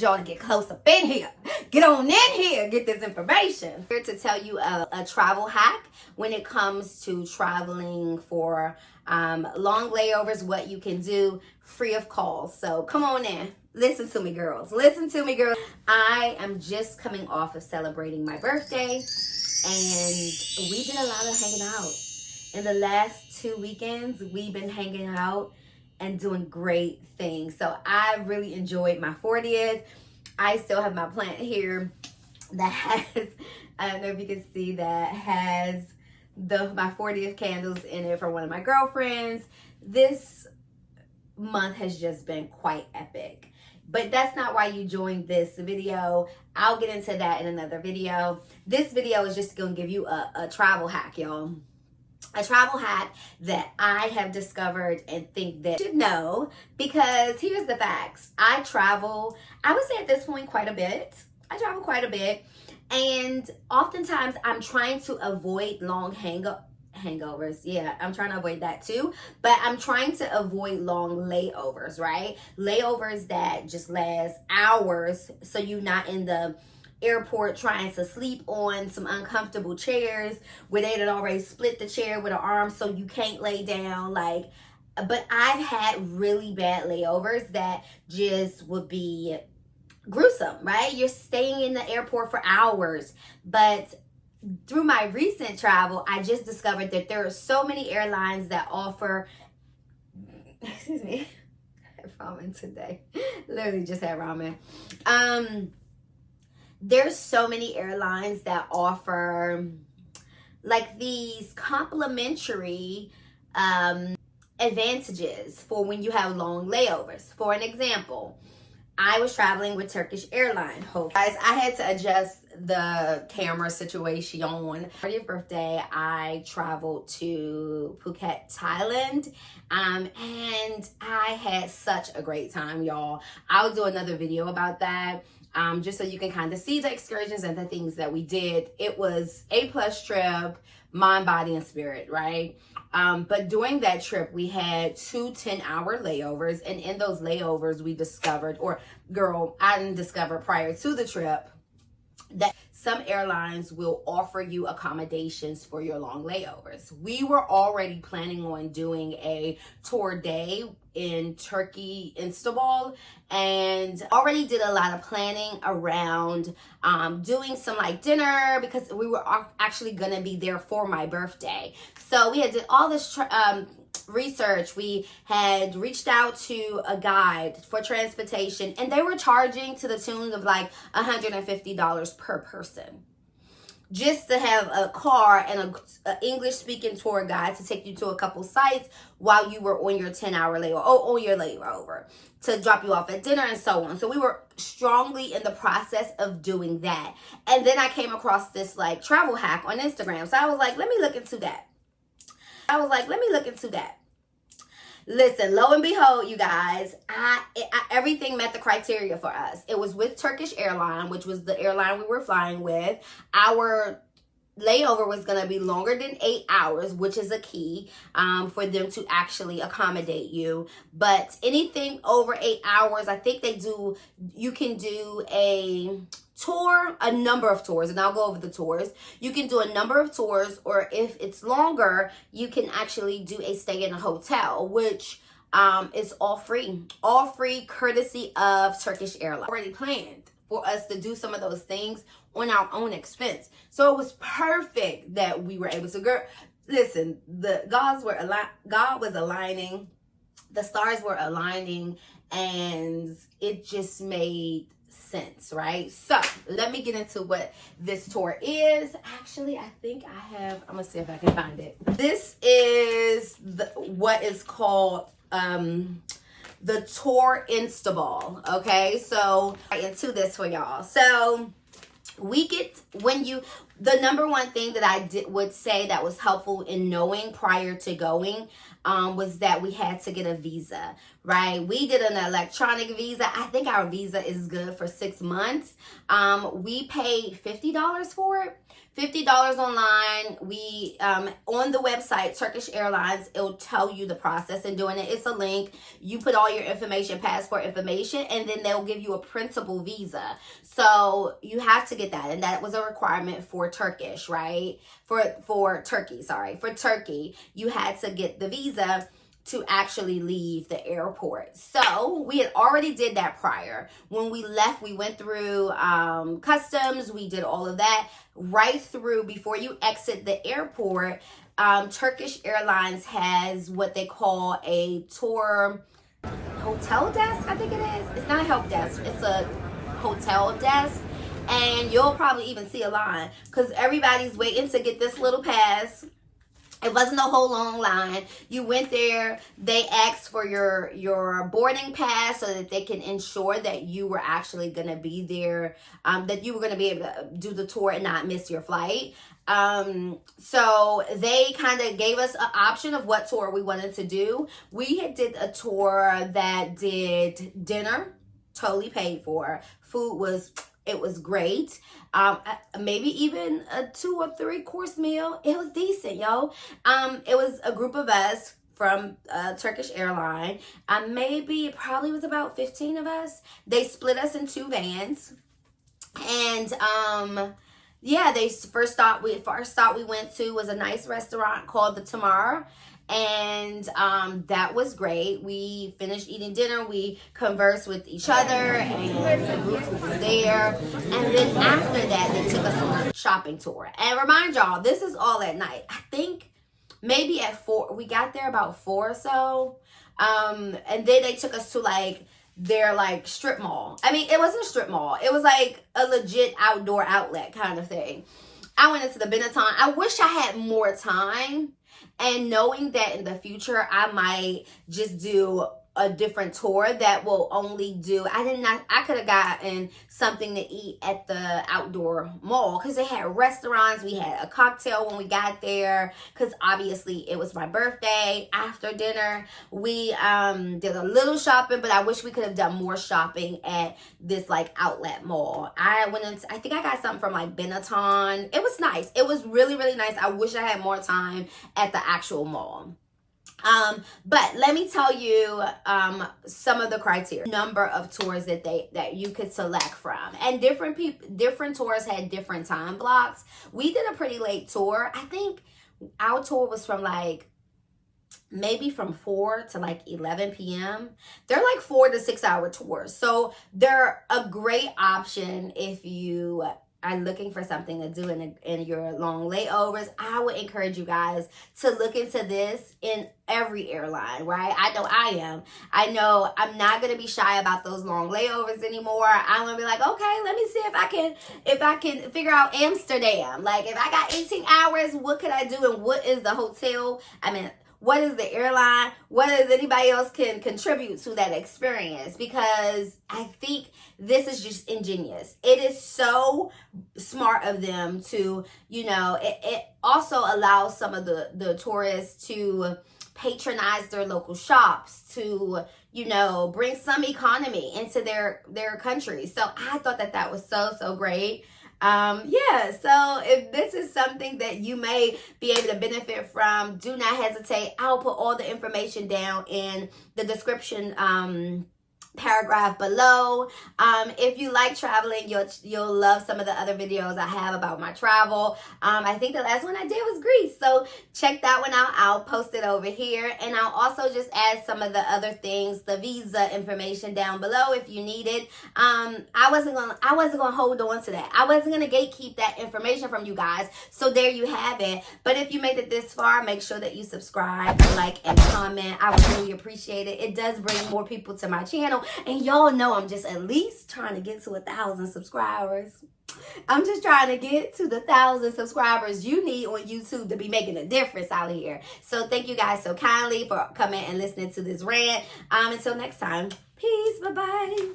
Y'all to get close up in here. Get on in here. Get this information. Here to tell you a travel hack when it comes to traveling for long layovers, what you can do free of calls. So come on in. Listen to me, girls. Listen to me, girls. I am just coming off of celebrating my birthday, and we did a lot of hanging out. In the last 2 weekends, we've been hanging out and doing great things. So I really enjoyed my 40th. I still have my plant here that has, I don't know if you can see that, has my 40th candles in it for one of my girlfriends. This month has just been quite epic. But that's not why you joined this video. I'll get into that in another video. This video is just gonna give you a travel hack, y'all. A travel hack that I have discovered and think that you should know, because here's the facts. I travel, I would say at this point, quite a bit. I travel quite a bit, and oftentimes I'm trying to avoid long hangovers. Yeah, I'm trying to avoid that too, but I'm trying to avoid long layovers, right? Layovers that just last hours, so you're not in the airport trying to sleep on some uncomfortable chairs where they had already split the chair with an arm so you can't lay down. But I've had really bad layovers that just would be gruesome, right? You're staying in the airport for hours. But through my recent travel, I just discovered that there are so many airlines that offer, excuse me, I had ramen today. Literally just had ramen. There's so many airlines that offer like these complimentary advantages for when you have long layovers. For an example, I was traveling with Turkish Airlines. Guys, I had to adjust the camera situation. On my 30th birthday, I traveled to Phuket, Thailand, and I had such a great time, y'all. I'll do another video about that. Just so you can kind of see the excursions and the things that we did. It was A+ trip, mind, body, and spirit, right? But during that trip, we had 2 10-hour layovers. And in those layovers, we discovered, I didn't discover prior to the trip, that some airlines will offer you accommodations for your long layovers. We were already planning on doing a tour day in Turkey, Istanbul, and already did a lot of planning around doing some dinner, because we were actually gonna be there for my birthday. So we had did all this research. We had reached out to a guide for transportation, and they were charging to the tune of $150 per person, just to have a car and an English-speaking tour guide to take you to a couple sites while you were on your 10-hour layover, on your layover, to drop you off at dinner and so on. So we were strongly in the process of doing that. And then I came across this travel hack on Instagram. So I was like, let me look into that. Listen, lo and behold, you guys, everything met the criteria for us. It was with Turkish Airlines, which was the airline we were flying with. Our layover was going to be longer than 8 hours, which is a key for them to actually accommodate you. But anything over 8 hours, I think you can do a tour, a number of tours, and I'll go over the tours. You can do a number of tours, or if it's longer, you can actually do a stay in a hotel, which is all free courtesy of Turkish Airlines. Already planned for us to do some of those things on our own expense. So it was perfect that we were able to listen, God was aligning, the stars were aligning, and it just made sense, right? So let me get into what this tour is. Actually, I think I'm gonna see if I can find it. This is what is called the tour Istanbul. Okay, so into this for y'all. So we get, The number one thing that I would say that was helpful in knowing prior to going was that we had to get a visa, right? We did an electronic visa. I think our visa is good for 6 months. We paid $50 for it. $50 online. We on the website Turkish Airlines, it'll tell you the process in doing it. It's a link. You put all your information, passport information, and then they'll give you a printable visa. So you have to get that, and that was a requirement for Turkish, right? For Turkey, you had to get the visa to actually leave the airport. So we had already did that prior. When we left, we went through customs. We did all of that right through. Before you exit the airport, Turkish Airlines has what they call a tour hotel desk, I think it is. It's not a help desk. It's a hotel desk. And you'll probably even see a line because everybody's waiting to get this little pass. It wasn't a whole long line. You went there, they asked for your boarding pass so that they can ensure that you were actually going to be there, that you were going to be able to do the tour and not miss your flight. So they kind of gave us an option of what tour we wanted to do. We had did a tour that did dinner, totally paid for. Food was... It was great. Maybe even a 2 or 3 course meal. It was decent, yo. It was a group of us from Turkish Airlines. Probably was about 15 of us. They split us in 2 vans. And yeah, first stop we went to was a nice restaurant called the Tamar. And that was great. We finished eating dinner. We conversed with each other and the group who was there. And then after that, they took us on a shopping tour. And remind y'all, this is all at night. I think maybe at 4. We got there about 4 or so. And then they took us to their strip mall. I mean, it wasn't a strip mall. It was like a legit outdoor outlet kind of thing. I went into the Benetton. I wish I had more time. And knowing that in the future, I might just do a different tour that will only do, I could have gotten something to eat at the outdoor mall because they had restaurants. We had a cocktail when we got there because obviously it was my birthday. After dinner, we did a little shopping, but I wish we could have done more shopping at this outlet mall. I think I got something from Benetton. It was nice. It was really, really nice. I wish I had more time at the actual mall. But let me tell you some of the criteria, number of tours that you could select from, and different tours had different time blocks. We did a pretty late tour. I think our tour was from maybe from 4 to 11 p.m. They're 4 to 6 hour tours, so they're a great option if you are looking for something to do in your long layovers. I would encourage you guys to look into this in every airline, right? I know I am. I know I'm not going to be shy about those long layovers anymore. I'm going to be okay, let me see if I can figure out Amsterdam. If I got 18 hours, what could I do, and what is the hotel? What is the airline? What does anybody else can contribute to that experience? Because I think this is just ingenious. It is so smart of them to, it also allows some of the tourists to patronize their local shops, to, bring some economy into their country. So I thought that was so great. So if this is something that you may be able to benefit from, do not hesitate. I'll put all the information down in the description paragraph below. If you like traveling, you'll love some of the other videos I have about my travel. I think the last one I did was Greece, so check that one out. I'll post it over here, and I'll also just add some of the other things, the visa information down below if you need it. I wasn't gonna hold on to that. I wasn't gonna gatekeep that information from you guys, so there you have it. But if you made it this far, make sure that you subscribe, like, and comment. I would really appreciate it. It does bring more people to my channel. And y'all know I'm just at least trying to get to 1,000 subscribers. I'm just trying to get to the 1,000 subscribers you need on YouTube to be making a difference out here. So thank you guys so kindly for coming and listening to this rant. Until next time, peace. Bye-bye.